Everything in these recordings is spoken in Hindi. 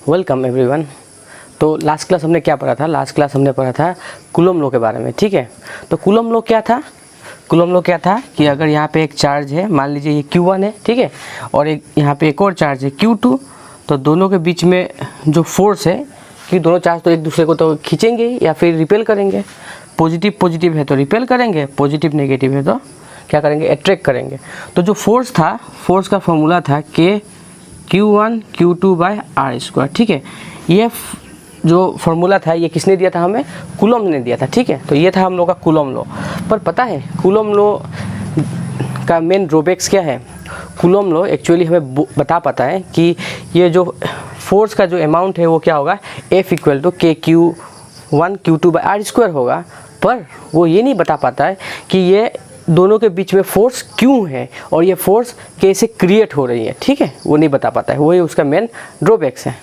Welcome everyone. तो लास्ट क्लास हमने क्या पढ़ा था? लास्ट क्लास हमने पढ़ा था कूलम लॉ के बारे में। ठीक है, तो कूलम लॉ क्या था? कूलम लॉ क्या था कि अगर यहाँ पे एक चार्ज है, मान लीजिए ये Q1 है, ठीक है, और एक यहाँ पे एक और चार्ज है Q2, तो दोनों के बीच में जो फोर्स है कि दोनों चार्ज तो एक दूसरे को तो खींचेंगे या फिर रिपेल करेंगे। पॉजिटिव पॉजिटिव है तो रिपेल करेंगे, पॉजिटिव नेगेटिव है तो क्या करेंगे? अट्रैक्ट करेंगे। तो जो फोर्स था, फोर्स का फॉर्मूला था K Q1 Q2/r²। ठीक है, ये जो फॉर्मूला था ये किसने दिया था? हमें कूलम ने दिया था। ठीक है, तो ये था हम लोग का कूलम लॉ। पर पता है कूलम लॉ का मेन ड्रॉबैक्स क्या है? कूलम लॉ एक्चुअली हमें बता पाता है कि ये जो फोर्स का जो अमाउंट है वो क्या होगा? F = K Q1 Q2/r² होगा। पर वो ये नहीं बता पाता है कि ये दोनों के बीच में फोर्स क्यों है और ये फोर्स कैसे क्रिएट हो रही है। ठीक है, वो नहीं बता पाता है, वही उसका मेन ड्रॉबैक्स है।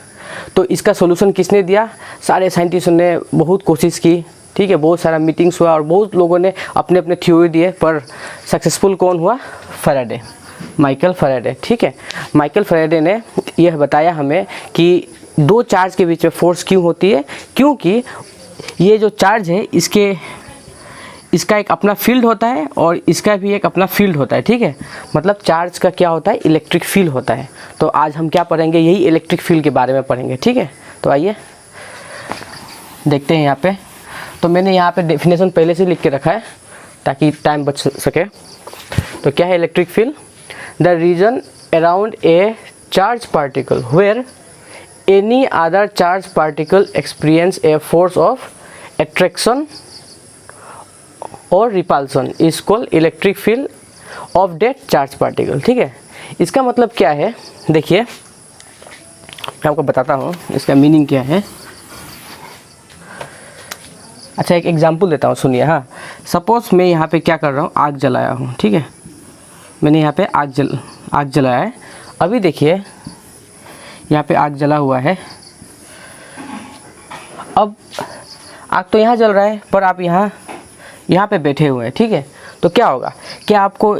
तो इसका सॉल्यूशन किसने दिया? सारे साइंटिस्टों ने बहुत कोशिश की। ठीक है, बहुत सारा मीटिंग्स हुआ और बहुत लोगों ने अपने अपने थ्योरी दिए, पर सक्सेसफुल कौन हुआ? Faraday, Michael Faraday. ठीक है, माइकल फैराडे ने यह बताया हमें कि दो चार्ज के बीच में फोर्स क्यों होती है, क्योंकि ये जो चार्ज है इसका एक अपना फील्ड होता है और इसका भी एक अपना फील्ड होता है। ठीक है, मतलब चार्ज का क्या होता है? इलेक्ट्रिक फील्ड होता है। तो आज हम क्या पढ़ेंगे? यही इलेक्ट्रिक फील्ड के बारे में पढ़ेंगे। ठीक है, तो आइए देखते हैं यहाँ पे। तो मैंने यहाँ पे डेफिनेशन पहले से लिख के रखा है ताकि टाइम बच सके। तो क्या है electric field? The region around a charge particle where any other charge particle experience a force of attraction और repulsion is called electric field of that charge particle. ठीक है, इसका मतलब क्या है? देखिए मैं आपको बताता हूँ इसका मीनिंग क्या है। अच्छा, एक एग्जांपल देता हूँ, सुनिए। हाँ, सपोज मैं यहाँ पे क्या कर रहा हूँ? आग जलाया हूँ। ठीक है, मैंने यहाँ पे आग जलाया है। अभी देखिए यहाँ पे आग जला हुआ है। अब आग तो यहाँ जल रहा है, पर आप यहाँ पे बैठे हुए हैं। ठीक है, तो क्या होगा? क्या आपको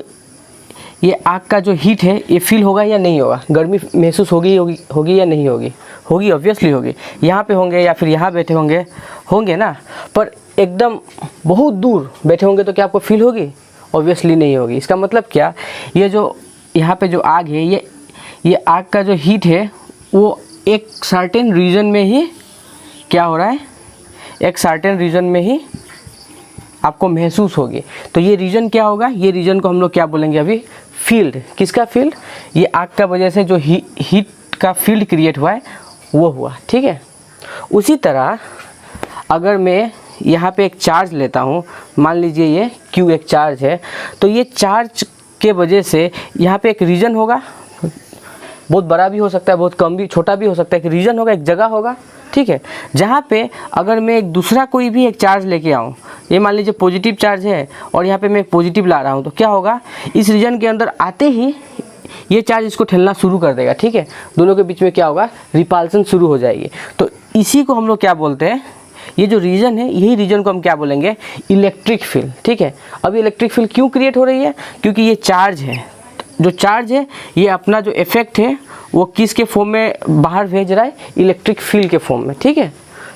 ये आग का जो हीट है ये फील होगा या नहीं होगा? गर्मी महसूस होगी या नहीं होगी? होगी, ऑब्वियसली होगी। यहाँ पे होंगे या फिर यहाँ बैठे होंगे ना, पर एकदम बहुत दूर बैठे होंगे तो क्या आपको फील होगी? ऑब्वियसली नहीं होगी। इसका मतलब क्या? ये जो यहाँ पे जो आग है, ये आग का जो हीट है वो एक सर्टेन रीजन में ही क्या हो रहा है? एक सर्टेन रीजन में ही आपको महसूस होगी। तो ये रीजन क्या होगा? ये रीजन को हम लोग क्या बोलेंगे अभी? फील्ड। किसका फील्ड? ये आग का वजह से जो हीट का फील्ड क्रिएट हुआ है वो हुआ। ठीक है, उसी तरह अगर मैं यहाँ पे एक चार्ज लेता हूँ, मान लीजिए ये Q एक चार्ज है, तो ये चार्ज के वजह से यहाँ पे एक रीजन होगा, बहुत बड़ा भी हो सकता है, बहुत कम भी, छोटा भी हो सकता है। एक रीजन होगा, एक जगह होगा। ठीक है, जहाँ पे अगर मैं एक दूसरा कोई भी एक चार्ज लेके आऊँ, ये मान लीजिए पॉजिटिव चार्ज है और यहाँ पे मैं पॉजिटिव ला रहा हूँ, तो क्या होगा? इस रीजन के अंदर आते ही ये चार्ज इसको ठेलना शुरू कर देगा। ठीक है, दोनों के बीच में क्या होगा? रिपल्सन शुरू हो जाएगी। तो इसी को हम लोग क्या बोलते हैं? ये जो रीजन है, यही रीजन को हम क्या बोलेंगे? Electric field. ठीक है, अब इलेक्ट्रिक फील्ड क्यों क्रिएट हो रही है? क्योंकि ये चार्ज है, जो चार्ज है ये अपना जो इफेक्ट है वो किसके फॉर्म में बाहर भेज रहा है? इलेक्ट्रिक फील्ड के फॉर्म में। ठीक है,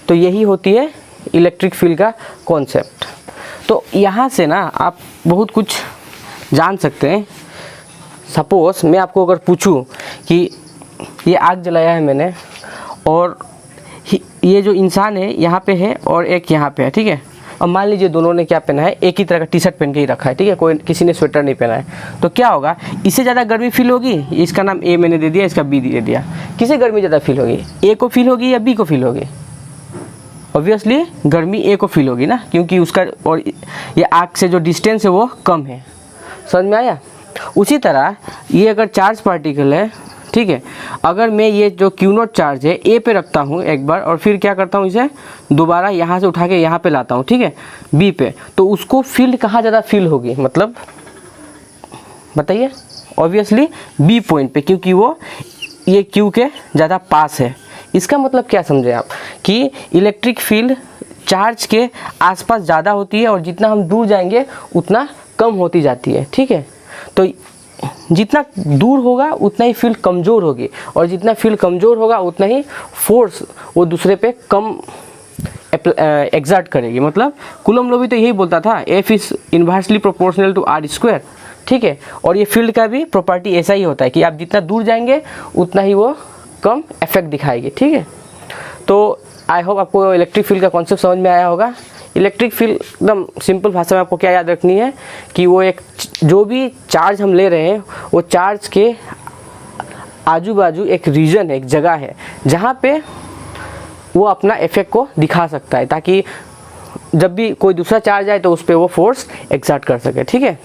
तो यही होती है इलेक्ट्रिक फील्ड का कॉन्सेप्ट। तो यहाँ से ना आप बहुत कुछ जान सकते हैं। सपोज मैं आपको अगर पूछूं कि ये आग जलाया है मैंने और ये जो इंसान है यहाँ पे है और एक यहाँ पे है। ठीक है, अब मान लीजिए दोनों ने क्या पहना है? एक ही तरह का टी शर्ट पहन के ही रखा है। ठीक है, किसी ने स्वेटर नहीं पहना है। तो क्या होगा? इससे ज़्यादा गर्मी फील होगी? इसका नाम A मैंने दे दिया, इसका B दे दिया। किसे गर्मी ज़्यादा फील होगी? A को फील होगी या B को फील होगी? ऑब्वियसली गर्मी A को फील होगी ना, क्योंकि उसका और ये आग से जो डिस्टेंस है वो कम है। समझ में आया? उसी तरह ये अगर चार्ज पार्टिकल है, ठीक है, अगर मैं ये जो Q0 चार्ज है A पे रखता हूँ एक बार और फिर क्या करता हूँ, इसे दोबारा यहाँ से उठा के यहाँ पे लाता हूँ, ठीक है, B पे, तो उसको फील्ड कहाँ ज़्यादा फील होगी? मतलब बताइए। ऑब्वियसली B पॉइंट पे, क्योंकि वो ये Q के ज़्यादा पास है। इसका मतलब क्या समझे आप? कि इलेक्ट्रिक फील्ड चार्ज के आसपास ज़्यादा होती है और जितना हम दूर जाएंगे उतना कम होती जाती है। ठीक है, तो जितना दूर होगा उतना ही फील्ड कमज़ोर होगी, और जितना फील्ड कमज़ोर होगा उतना ही फोर्स वो दूसरे पे कम एग्जर्ट करेगी। मतलब कूलम लॉ भी तो यही बोलता था, F is inversely proportional to R square, ठीक है। और ये फील्ड का भी प्रॉपर्टी ऐसा ही होता है कि आप जितना दूर जाएंगे उतना ही वो कम इफेक्ट दिखाएगी, ठीक है। तो आई होप आपको इलेक्ट्रिक फील्ड का कॉन्सेप्ट समझ में आया होगा। इलेक्ट्रिक फील्ड एकदम सिंपल भाषा में आपको क्या याद रखनी है कि वो एक जो भी चार्ज हम ले रहे हैं वो चार्ज के आजू बाजू एक रीजन है, एक जगह है जहाँ पे वो अपना इफेक्ट को दिखा सकता है, ताकि जब भी कोई दूसरा चार्ज आए तो उस पर वो फोर्स एक्सर्ट कर सके, ठीक है।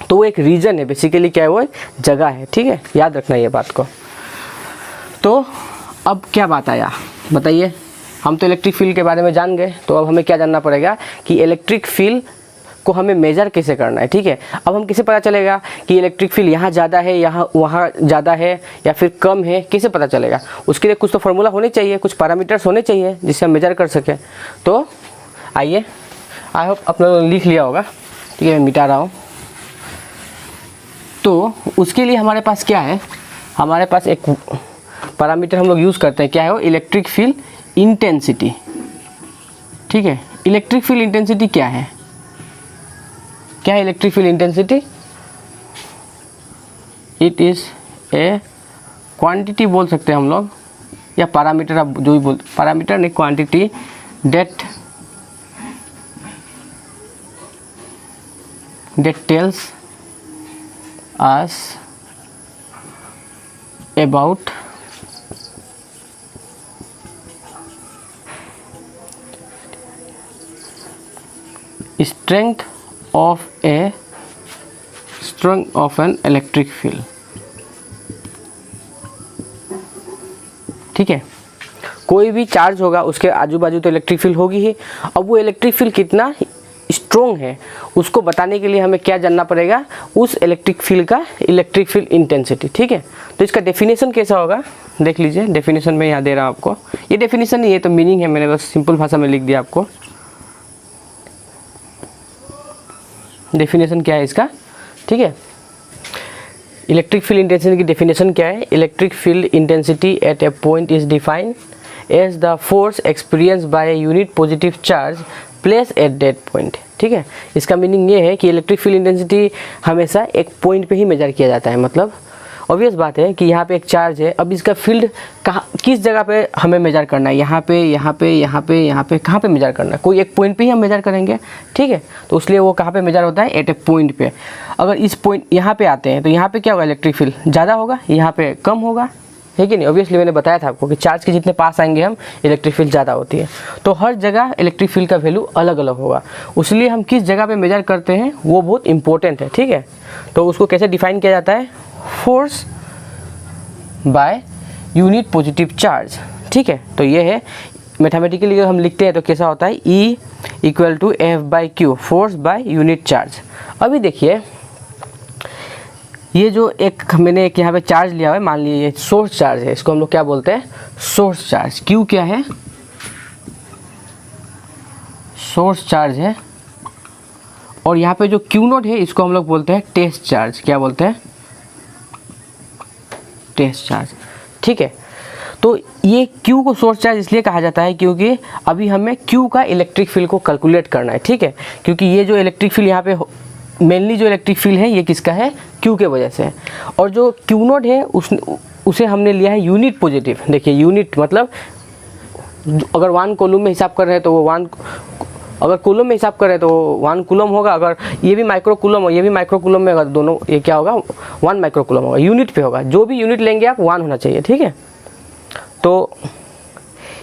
तो वो एक रीजन है, बेसिकली क्या है, वो एक जगह है, ठीक है। याद रखना ये बात को। तो अब क्या बात आया बताइए, हम तो इलेक्ट्रिक फील्ड के बारे में जान गए, तो अब हमें क्या जानना पड़ेगा कि इलेक्ट्रिक फील्ड को हमें मेजर कैसे करना है, ठीक है। अब हम कैसे पता चलेगा कि इलेक्ट्रिक फील्ड यहाँ ज़्यादा है, यहाँ वहाँ ज़्यादा है या फिर कम है, कैसे पता चलेगा? उसके लिए कुछ तो फार्मूला होने चाहिए, कुछ पैरामीटर्स होने चाहिए जिससे हम मेजर कर सकें। तो आइए, आई होप आप लोगों ने लिख लिया होगा, ठीक है, मैं मिटा रहा हूँ। तो उसके लिए हमारे पास क्या है, हमारे पास एक पैरामीटर हम लोग यूज़ करते हैं, क्या है वो, इलेक्ट्रिक फील्ड इंटेंसिटी, ठीक है। इलेक्ट्रिक फील्ड इंटेंसिटी क्या है, क्या है electric field intensity? It is a quantity बोल सकते हैं हम लोग, या पैरामीटर, आप जो भी बोल, पैरामीटर नहीं, quantity that tells us about strength of an electric field, ठीक है। कोई भी चार्ज होगा उसके आजू बाजू तो इलेक्ट्रिक फील्ड होगी ही। अब वो इलेक्ट्रिक फील्ड कितना स्ट्रॉन्ग है उसको बताने के लिए हमें क्या जानना पड़ेगा, उस इलेक्ट्रिक फील्ड का इलेक्ट्रिक फील्ड इंटेंसिटी, ठीक है। तो इसका डेफिनेशन कैसा होगा देख लीजिए, डेफिनेशन में यहाँ दे रहा हूँ आपको, ये डेफिनेशन नहीं है तो मीनिंग है, मैंने बस सिंपल भाषा में लिख दिया आपको। डेफिनेशन क्या है इसका, ठीक है। इलेक्ट्रिक फील्ड इंटेंसिटी की डेफिनेशन क्या है, electric field intensity at a point is defined as the force experience by a unit positive charge place at that point, ठीक है। इसका मीनिंग ये है कि इलेक्ट्रिक फील्ड इंटेंसिटी हमेशा एक पॉइंट पे ही मेजर किया जाता है। मतलब ऑब्वियस बात है कि यहाँ पे एक चार्ज है, अब इसका फील्ड कहाँ, किस जगह पे हमें मेजर करना है, यहाँ पे, यहाँ पे, यहाँ पे, यहाँ पे, कहाँ पे मेजर करना है, कोई एक पॉइंट पे ही हम मेजर करेंगे, ठीक है। तो इसलिए वो कहाँ पे मेजर होता है, एट ए पॉइंट पे। अगर इस पॉइंट यहाँ पे आते हैं तो यहाँ पे क्या होगा, इलेक्ट्रिक फील्ड ज़्यादा होगा, यहाँ पे कम होगा, है कि नहीं। ऑब्वियसली मैंने बताया था आपको कि चार्ज के जितने पास आएंगे हम, इलेक्ट्रिक फील्ड ज़्यादा होती है। तो हर जगह इलेक्ट्रिक फील्ड का वैल्यू अलग अलग होगा, इसलिए हम किस जगह पे मेजर करते हैं वो बहुत इंपॉर्टेंट है, ठीक है। तो उसको कैसे डिफाइन किया जाता है, force by unit positive charge, ठीक है। तो ये है मैथमेटिकली हम लिखते हैं तो कैसा होता है, E equal to F/Q, force by unit charge. अभी देखिए ये जो एक मैंने एक यहाँ पे चार्ज लिया हुआ है, मान लीजिए ये सोर्स चार्ज है, इसको हम लोग क्या बोलते हैं, सोर्स चार्ज। Q क्या है, सोर्स चार्ज है। और यहाँ पे जो Q0 है इसको हम लोग बोलते हैं टेस्ट चार्ज, क्या बोलते हैं, टेस्ट चार्ज, ठीक है। तो ये Q को सोर्स चार्ज इसलिए कहा जाता है क्योंकि अभी हमें Q का इलेक्ट्रिक फील्ड को कैलकुलेट करना है, ठीक है। क्योंकि ये जो इलेक्ट्रिक फील्ड यहाँ पे मेनली जो इलेक्ट्रिक फील्ड है ये किसका है, Q के वजह से। और जो Q0 है उसे हमने लिया है यूनिट पॉजिटिव। देखिए यूनिट मतलब अगर 1 कूलम में हिसाब कर रहे हैं तो वो 1, अगर कूलम में हिसाब करें तो 1 कूलम होगा, अगर ये भी माइक्रो कूलम और ये भी माइक्रो कूलम में, अगर दोनों ये क्या होगा, 1 माइक्रो कूलम होगा, यूनिट पे होगा। जो भी यूनिट लेंगे आप 1 होना चाहिए, ठीक है। तो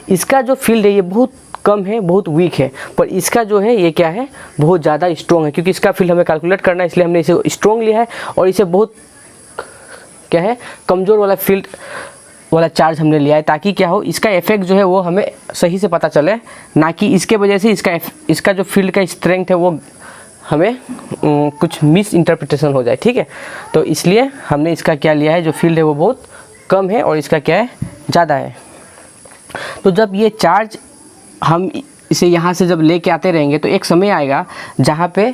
इसका जो फील्ड है ये बहुत कम है, बहुत वीक है, पर इसका जो है ये क्या है, बहुत ज़्यादा स्ट्रॉन्ग है। क्योंकि इसका फील्ड हमें कैलकुलेट करना है इसलिए हमने इसे स्ट्रॉन्ग लिया है, और इसे बहुत क्या है, कमज़ोर वाला फील्ड वाला चार्ज हमने लिया है, ताकि क्या हो, इसका इफेक्ट जो है वो हमें सही से पता चले, ना कि इसके वजह से इसका जो फील्ड का स्ट्रेंथ है वो हमें कुछ मिस इंटरप्रिटेशन हो जाए, ठीक है। तो इसलिए हमने इसका क्या लिया है, जो फील्ड है वो बहुत कम है और इसका क्या है, ज़्यादा है। तो जब ये चार्ज हम इसे यहाँ से जब लेके आते रहेंगे तो एक समय आएगा जहाँ पे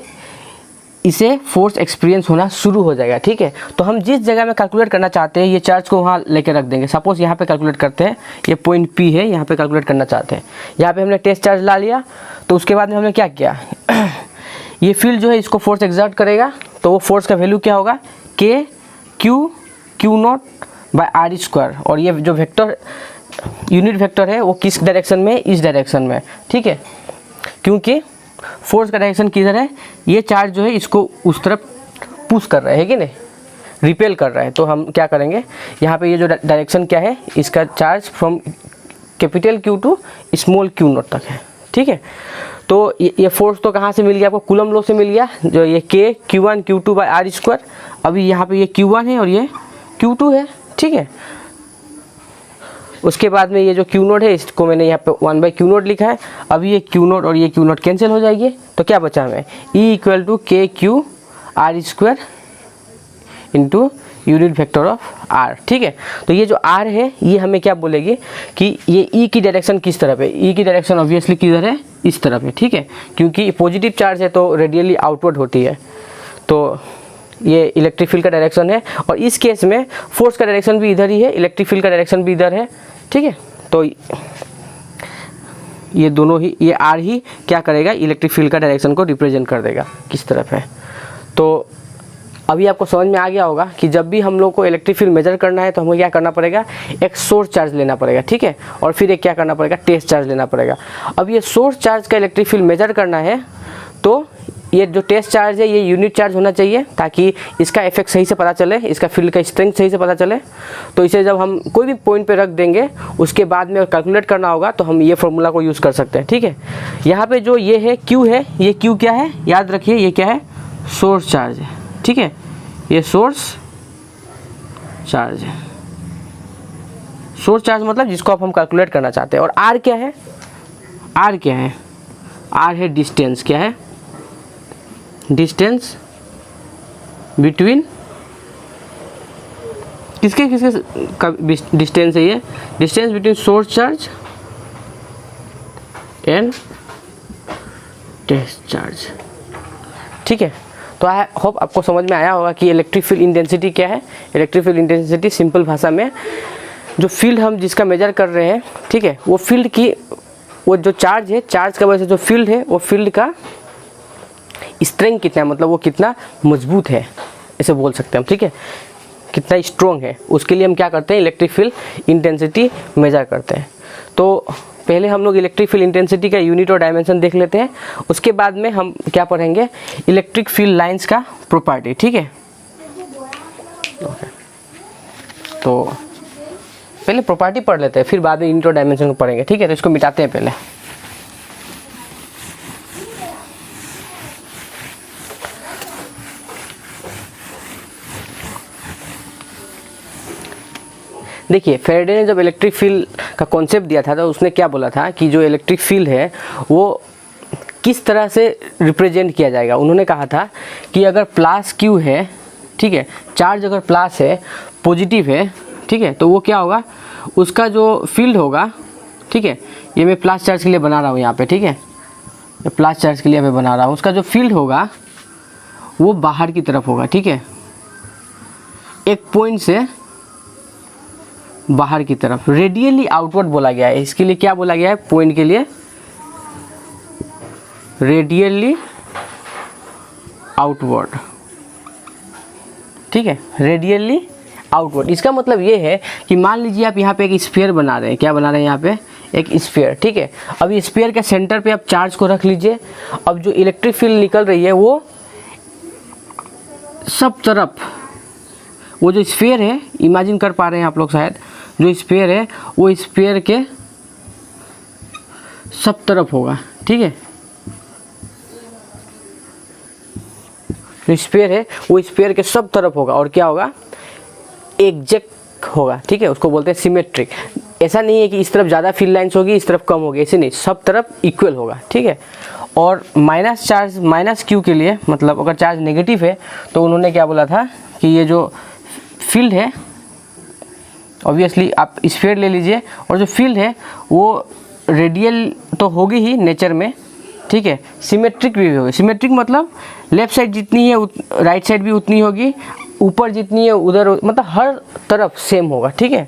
इसे फोर्स एक्सपीरियंस होना शुरू हो जाएगा, ठीक है। तो हम जिस जगह में कैलकुलेट करना चाहते हैं ये चार्ज को वहाँ लेके रख देंगे। सपोज यहाँ पे कैलकुलेट करते हैं, ये पॉइंट P है, यहाँ पे कैलकुलेट करना चाहते हैं। यहाँ पे हमने टेस्ट चार्ज ला लिया, तो उसके बाद में हमने क्या किया ये फील्ड जो है इसको फोर्स एक्सर्ट करेगा, तो वो फोर्स का वैल्यू क्या होगा K Q not by R square. और ये जो वेक्टर यूनिट वेक्टर है वो किस डायरेक्शन में, इस डायरेक्शन में, ठीक है। क्योंकि फोर्स का डायरेक्शन किधर है, ये चार्ज जो है इसको उस तरफ पुश कर रहा है कि नहीं, रिपेल कर रहा है। तो हम क्या करेंगे, यहाँ पे ये जो डायरेक्शन क्या है, इसका charge from capital Q to small q naught तक है, ठीक है। तो ये फोर्स तो कहाँ से मिल गया आपको, कूलम लॉ से मिल गया, जो ये K Q1 Q2 bye R square. अभी यहाँ पे ये Q1 है और ये Q2 है, ठीक है। उसके बाद में ये जो Q नोट है इसको मैंने यहाँ पे 1 बाई Q नोट लिखा है। अभी ये Q नोट और ये Q नोट कैंसिल हो जाएगी, तो क्या बचा हमें E equal to K Q R square into unit vector of R, ठीक है। तो ये जो R है ये हमें क्या बोलेगी कि ये E की डायरेक्शन किस तरफ है, E की डायरेक्शन ऑब्वियसली किधर है, इस तरफ है, ठीक है। क्योंकि पॉजिटिव चार्ज है तो रेडियली आउटवर्ड होती है, तो ये इलेक्ट्रिक फील्ड का डायरेक्शन है। और इस केस में फोर्स का डायरेक्शन भी इधर ही है, इलेक्ट्रिक फील्ड का डायरेक्शन भी इधर है, ठीक है। तो ये दोनों ही, ये R ही क्या करेगा, इलेक्ट्रिक फील्ड का डायरेक्शन को रिप्रेजेंट कर देगा किस तरफ है। तो अभी आपको समझ में आ गया होगा कि जब भी हम लोग को इलेक्ट्रिक फील्ड मेजर करना है तो हमें क्या करना पड़ेगा, एक सोर्स चार्ज लेना पड़ेगा, ठीक है। और फिर एक क्या करना पड़ेगा, टेस्ट चार्ज लेना पड़ेगा। अब ये सोर्स चार्ज का इलेक्ट्रिक फील्ड मेजर करना है तो ये जो टेस्ट चार्ज है ये यूनिट चार्ज होना चाहिए, ताकि इसका इफेक्ट सही से पता चले, इसका फील्ड का स्ट्रेंथ सही से पता चले। तो इसे जब हम कोई भी पॉइंट पे रख देंगे उसके बाद में कैलकुलेट करना होगा तो हम ये फॉर्मूला को यूज़ कर सकते हैं, ठीक है। यहाँ पे जो ये है Q है, ये Q क्या है, याद रखिए ये क्या है, सोर्स चार्ज है, ठीक है। ये सोर्स चार्ज है, सोर्स चार्ज मतलब जिसको अब हम कैलकुलेट करना चाहते हैं। और R क्या है, R क्या है, R है डिस्टेंस, क्या है, डिस्टेंस बिटवीन किसके किसके का डिस्टेंस है, ये distance between source charge and test charge, ठीक है। तो आई होप आपको समझ में आया होगा कि इलेक्ट्रिक फील्ड इंटेंसिटी क्या है। इलेक्ट्रिक फील्ड इंटेंसिटी सिंपल भाषा में जो फील्ड हम जिसका मेजर कर रहे हैं, ठीक है, वो फील्ड की, वो जो चार्ज है, चार्ज का वजह से जो फील्ड है वो फील्ड का स्ट्रेंथ कितना है, मतलब वो कितना मजबूत है ऐसे बोल सकते हैं हम, ठीक है, कितना स्ट्रॉन्ग है, उसके लिए हम क्या करते हैं, इलेक्ट्रिक फील्ड इंटेंसिटी मेजर करते हैं। तो पहले हम लोग इलेक्ट्रिक फील्ड इंटेंसिटी का यूनिट और डायमेंशन देख लेते हैं, उसके बाद में हम क्या पढ़ेंगे, इलेक्ट्रिक फील्ड लाइंस का प्रॉपर्टी, ठीक है। तो पहले प्रॉपर्टी पढ़ लेते हैं, फिर बाद में यूनिट और डायमेंशन को पढ़ेंगे, ठीक है। तो इसको मिटाते हैं पहले। देखिए फैराडे ने जब इलेक्ट्रिक फील्ड का कॉन्सेप्ट दिया था तो उसने क्या बोला था कि जो इलेक्ट्रिक फील्ड है वो किस तरह से रिप्रेजेंट किया जाएगा। उन्होंने कहा था कि अगर प्लस क्यू है, ठीक है, चार्ज अगर प्लस है, पॉजिटिव है, ठीक है, तो वो क्या होगा, उसका जो फील्ड होगा, ठीक है, ये मैं प्लस चार्ज के लिए बना रहा हूँ यहाँ पे, ठीक है, प्लस चार्ज के लिए मैं बना रहा हूँ, उसका जो फील्ड होगा वो बाहर की तरफ होगा, ठीक है, एक पॉइंट से बाहर की तरफ, रेडियली आउटवर्ड बोला गया है। इसके लिए क्या बोला गया है, पॉइंट के लिए रेडियली आउटवर्ड, ठीक है, रेडियली आउटवर्ड। इसका मतलब ये है कि मान लीजिए आप यहाँ पे एक स्फीयर बना रहे हैं, क्या बना रहे हैं यहाँ पे, एक स्फीयर, ठीक है। अब इस स्फीयर के सेंटर पे आप चार्ज को रख लीजिए। अब जो इलेक्ट्रिक फील्ड निकल रही है वो सब तरफ, वो जो स्फीयर है, इमेजिन कर पा रहे हैं आप लोग शायद, जो स्फीयर है वो स्फीयर के सब तरफ होगा, ठीक है, जो स्फीयर है वो स्फीयर के सब तरफ होगा और क्या होगा, एग्जैक्ट होगा, ठीक है, उसको बोलते हैं सिमेट्रिक। ऐसा नहीं है कि इस तरफ ज़्यादा फील्ड लाइंस होगी इस तरफ कम होगी, ऐसे नहीं, सब तरफ इक्वल होगा, ठीक है। और माइनस चार्ज, माइनस क्यू के लिए, मतलब अगर चार्ज नेगेटिव है तो उन्होंने क्या बोला था कि ये जो फील्ड है, ऑब्वियसली आप स्फीयर ले लीजिए, और जो फील्ड है वो रेडियल तो होगी ही नेचर में, ठीक है। सिमेट्रिक भी होगी, सिमेट्रिक मतलब लेफ्ट साइड जितनी है राइट साइड भी उतनी होगी, ऊपर जितनी है उधर, मतलब हर तरफ सेम होगा, ठीक है।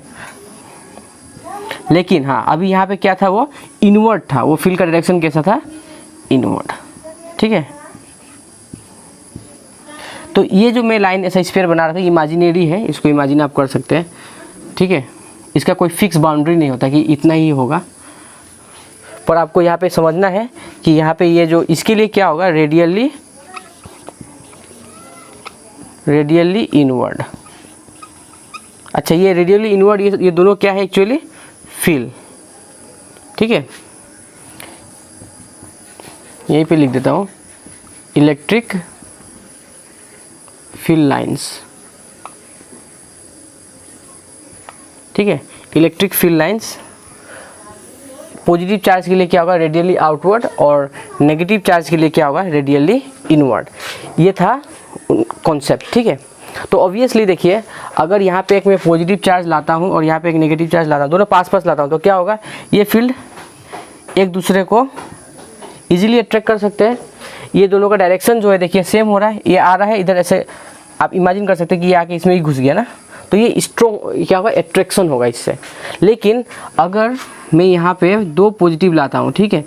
लेकिन हाँ अभी यहाँ पे क्या था, वो इनवर्ड था, वो फील्ड का डायरेक्शन कैसा था, इनवर्ड, ठीक है। तो ये जो मैं लाइन ऐसा स्फीयर बना रहा था इमेजिनरी है, इसको इमेजिन आप कर सकते हैं, ठीक है। इसका कोई फिक्स बाउंड्री नहीं होता कि इतना ही होगा, पर आपको यहाँ पे समझना है कि यहाँ पे ये जो इसके लिए क्या होगा, रेडियली इनवर्ड। अच्छा ये रेडियली इनवर्ड ये दोनों क्या है एक्चुअली, फील्ड, ठीक है। यहीं पे लिख देता हूँ इलेक्ट्रिक फील्ड लाइंस, ठीक है। Electric field lines positive charge के लिए क्या होगा, रेडियली आउटवर्ड, और नेगेटिव चार्ज के लिए क्या होगा, रेडियली इनवर्ड। ये था कॉन्सेप्ट, ठीक है। तो ऑब्वियसली देखिए अगर यहाँ पे एक मैं पॉजिटिव चार्ज लाता हूँ और यहाँ पे एक नेगेटिव चार्ज लाता हूँ, दोनों पास पास लाता हूँ, तो क्या होगा, ये फील्ड एक दूसरे को इजीली अट्रैक्ट कर सकते हैं। ये दोनों का डायरेक्शन जो है देखिए सेम हो रहा है, ये आ रहा है इधर, ऐसे आप इमेजिन कर सकते हैं कि ये आके इसमें ही घुस गया ना, तो ये स्ट्रॉन्ग क्या होगा, अट्रैक्शन होगा इससे। लेकिन अगर मैं यहाँ पे दो पॉजिटिव लाता हूँ, ठीक है,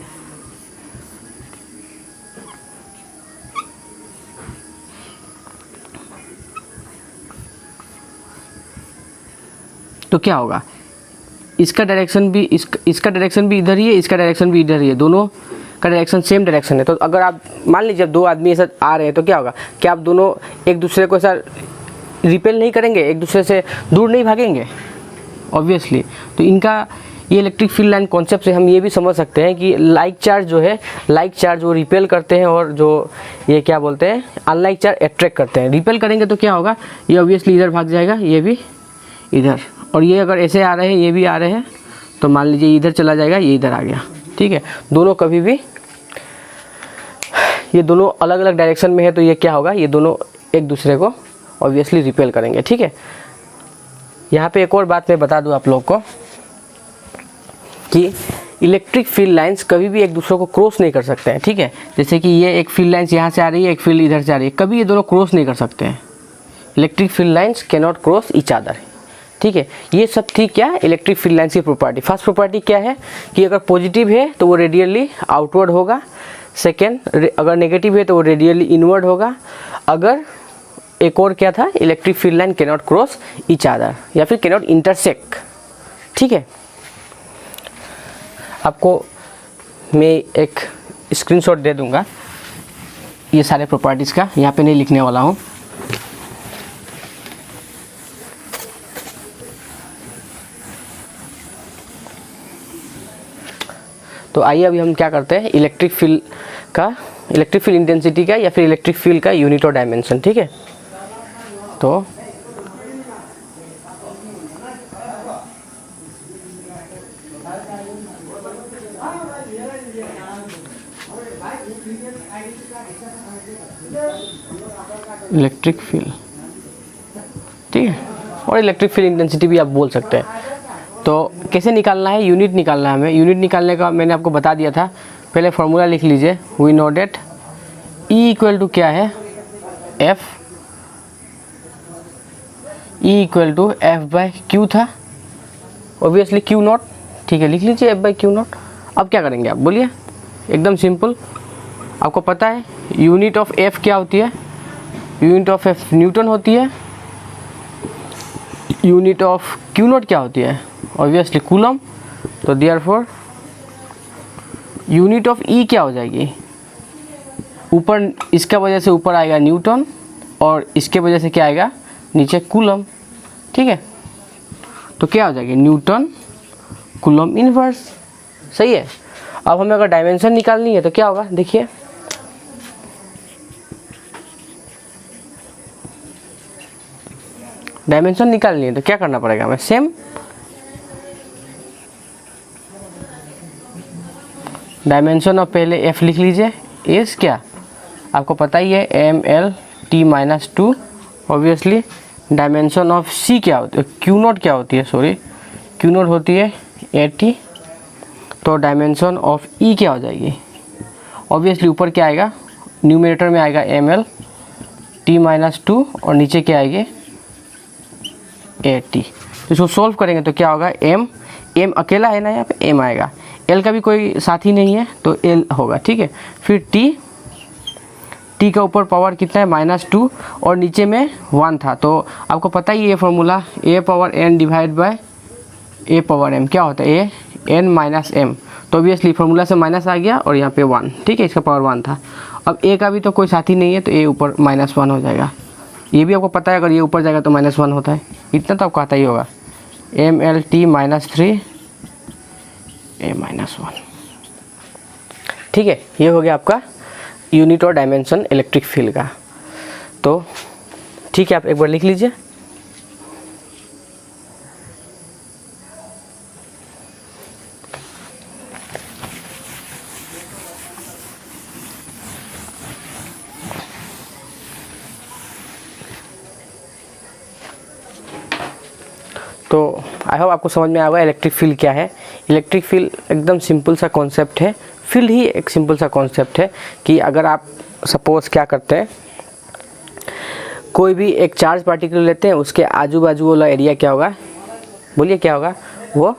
तो क्या होगा, इसका डायरेक्शन भी इसका डायरेक्शन भी इधर ही है, इसका डायरेक्शन भी इधर ही है, दोनों का डायरेक्शन सेम डायरेक्शन है। तो अगर आप मान लीजिए जब दो आदमी ऐसा आ रहे हैं तो क्या होगा, क्या आप दोनों एक दूसरे को ऐसा रिपेल नहीं करेंगे, एक दूसरे से दूर नहीं भागेंगे, ऑब्वियसली। तो इनका ये इलेक्ट्रिक फील्ड लाइन कॉन्सेप्ट से हम ये भी समझ सकते हैं कि लाइक चार्ज जो है, लाइक चार्ज वो रिपेल करते हैं, और जो ये क्या बोलते हैं, अनलाइक चार्ज अट्रैक्ट करते हैं। रिपेल करेंगे तो क्या होगा, ये ऑब्वियसली इधर भाग जाएगा, ये भी इधर, और ये अगर ऐसे आ रहे हैं, ये भी आ रहे हैं, तो मान लीजिए इधर चला जाएगा, ये इधर आ गया, ठीक है। दोनों कभी भी, ये दोनों अलग अलग डायरेक्शन में है, तो ये क्या होगा, ये दोनों एक दूसरे को ऑब्वियसली रिपेल करेंगे, ठीक है। यहाँ पे एक और बात मैं बता दूँ आप लोग को कि इलेक्ट्रिक फील्ड लाइंस कभी भी एक दूसरे को क्रॉस नहीं कर सकते हैं, ठीक है। जैसे कि ये एक फील्ड लाइंस यहाँ से आ रही है, एक फील्ड इधर से आ रही है, कभी ये दोनों क्रॉस नहीं कर सकते हैं। Electric field lines can not cross each other, ठीक है। ये सब थी क्या, इलेक्ट्रिक फील्ड लाइंस की प्रॉपर्टी। फर्स्ट प्रॉपर्टी क्या है कि अगर पॉजिटिव है तो वो रेडियली आउटवर्ड होगा, सेकेंड अगर नेगेटिव है तो वो रेडियली इनवर्ड होगा। अगर एक और क्या था, electric field line can not cross each other, या फिर कैन नॉट इंटरसेक्ट, ठीक है। आपको मैं एक स्क्रीनशॉट दे दूंगा ये सारे प्रॉपर्टीज़ का, यहाँ पे नहीं लिखने वाला हूँ। तो आइए अभी हम क्या करते हैं, इलेक्ट्रिक फील्ड इंटेंसिटी का या फिर इलेक्ट्रिक फील्ड का यूनिट और डायमेंशन, ठीक है। तो इलेक्ट्रिक फील्ड, ठीक है, और इलेक्ट्रिक फील्ड इंटेंसिटी भी आप बोल सकते हैं। तो कैसे निकालना है, यूनिट निकालना है हमें। यूनिट निकालने का मैंने आपको बता दिया था, पहले फॉर्मूला लिख लीजिए। We know that E equal to क्या है, F, E equal to F by Q था, ऑब्वियसली क्यू नॉट, ठीक है, लिख लीजिए एफ बाई क्यू नॉट। अब क्या करेंगे आप बोलिए, एकदम सिंपल, आपको पता है यूनिट ऑफ एफ क्या होती है, यूनिट ऑफ एफ न्यूटन होती है, यूनिट ऑफ क्यू नॉट क्या होती है, ऑब्वियसली कूलम। तो देयरफॉर यूनिट ऑफ ई क्या हो जाएगी, ऊपर इसका वजह से ऊपर आएगा न्यूटन, और इसके वजह से क्या आएगा नीचे कूलम, ठीक है। तो क्या हो जाएगी, न्यूटन कूलम इनवर्स, सही है। अब हमें अगर डायमेंशन निकालनी है तो क्या होगा, देखिए डायमेंशन निकालनी है तो क्या करना पड़ेगा हमें, सेम डायमेंशन ऑफ पहले एफ लिख लीजिए, एस क्या आपको पता ही है, M L T minus two. Obviously dimension of C क्या होती है, क्यू नोट क्या होती है, सॉरी क्यू नोट होती है 80। तो डायमेंशन ऑफ ई क्या हो जाएगी, ऑब्वियसली ऊपर क्या आएगा, न्यूमरेटर में आएगा ml t-2 और नीचे क्या आएगी at। तो इसको सॉल्व करेंगे तो क्या होगा, m अकेला है ना, यहाँ पे m आएगा, l का भी कोई साथी नहीं है तो l होगा, ठीक है। फिर t का ऊपर पावर कितना है -2 और नीचे में 1 था, तो आपको पता ही ये formula a⁴n divide by a⁴m क्या होता है, a n-m। तो ऑब्वियसली फार्मूला से माइनस आ गया और यहाँ पे 1, ठीक है, इसका पावर 1 था। अब a का भी तो कोई साथी नहीं है तो a ऊपर -1 हो जाएगा, ये भी आपको पता है, अगर ये ऊपर जाएगा तो -1 होता है, इतना तो आपको आता ही होगा। ml t-3 a-1, ठीक है। ये हो गया आपका यूनिट और डायमेंशन इलेक्ट्रिक फील्ड का। तो ठीक है, आप एक बार लिख लीजिए। तो आई होप आपको समझ में आएगा इलेक्ट्रिक फील्ड क्या है। इलेक्ट्रिक फील्ड एकदम सिंपल सा कॉन्सेप्ट है, फील्ड ही एक सिंपल सा कॉन्सेप्ट है कि अगर आप सपोज क्या करते हैं, कोई भी एक चार्ज पार्टिकल लेते हैं, उसके आजू बाजू वाला एरिया क्या होगा, बोलिए क्या होगा, वो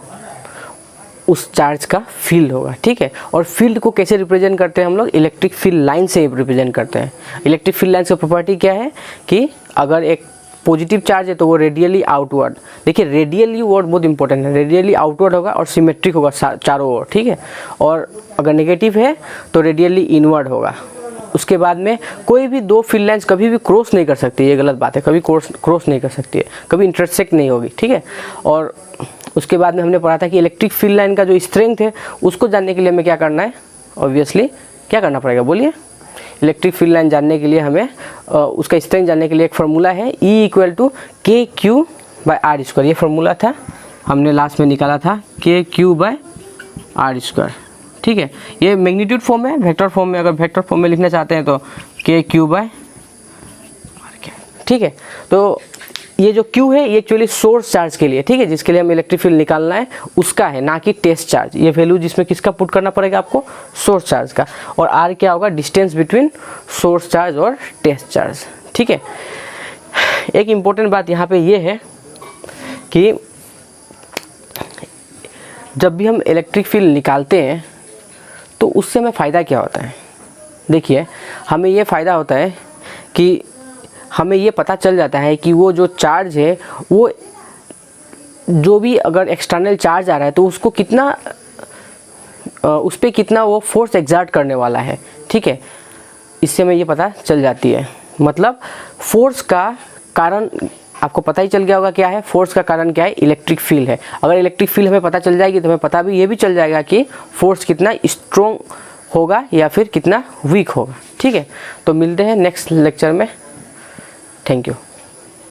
उस चार्ज का फील्ड होगा, ठीक है। और फील्ड को कैसे रिप्रेजेंट करते हैं हम लोग, इलेक्ट्रिक फील्ड लाइन से रिप्रेजेंट करते हैं। इलेक्ट्रिक फील्ड लाइन की प्रॉपर्टी क्या है कि अगर एक पॉजिटिव चार्ज है तो वो रेडियली आउटवर्ड, देखिए रेडियली वर्ड बहुत इंपॉर्टेंट है, रेडियली आउटवर्ड होगा और सिमेट्रिक होगा चारों ओर, ठीक है। और अगर नेगेटिव है तो रेडियली इनवर्ड होगा। उसके बाद में कोई भी दो फील्ड लाइंस कभी भी क्रॉस नहीं कर सकती, ये गलत बात है, कभी क्रॉस नहीं कर सकती है, कभी इंटरसेक्ट नहीं होगी, ठीक है। और उसके बाद में हमने पढ़ा था कि इलेक्ट्रिक फील्ड लाइन का जो स्ट्रेंथ है उसको जानने के लिए हमें क्या करना है, ऑब्वियसली क्या करना पड़ेगा, बोलिए। इलेक्ट्रिक फील्ड लाइन जानने के लिए हमें उसका स्ट्रेंथ जानने के लिए एक फार्मूला है, E = kq/r²। ये फार्मूला था, हमने लास्ट में निकाला था kq/r², ठीक है। ये मैग्नीट्यूड फॉर्म है, वेक्टर फॉर्म में, अगर वेक्टर फॉर्म में लिखना चाहते हैं तो kq/r, ठीक है। तो ये जो Q है ये एक्चुअली सोर्स चार्ज के लिए, ठीक है, जिसके लिए हम इलेक्ट्रिक फील्ड निकालना है उसका है, ना कि टेस्ट चार्ज। ये वैल्यू जिसमें किसका पुट करना पड़ेगा आपको, सोर्स चार्ज का। और R क्या होगा, डिस्टेंस बिटवीन सोर्स चार्ज और टेस्ट चार्ज, ठीक है। एक इम्पोर्टेंट बात यहाँ पे ये है कि जब भी हम इलेक्ट्रिक फील्ड निकालते हैं तो उससे हमें फ़ायदा क्या होता है, देखिए हमें ये फ़ायदा होता है कि हमें ये पता चल जाता है कि वो जो चार्ज है, वो जो भी अगर एक्सटर्नल चार्ज आ रहा है तो उसको कितना, उस पर कितना वो फोर्स एग्जर्ट करने वाला है, ठीक है। इससे हमें ये पता चल जाती है, मतलब फोर्स का कारण आपको पता ही चल गया होगा क्या है, फोर्स का कारण क्या है, इलेक्ट्रिक फील्ड है। अगर इलेक्ट्रिक फील्ड हमें पता चल जाएगी तो हमें पता भी ये भी चल जाएगा कि फोर्स कितना स्ट्रॉन्ग होगा या फिर कितना वीक होगा, ठीक है। तो मिलते हैं नेक्स्ट लेक्चर में, थैंक यू।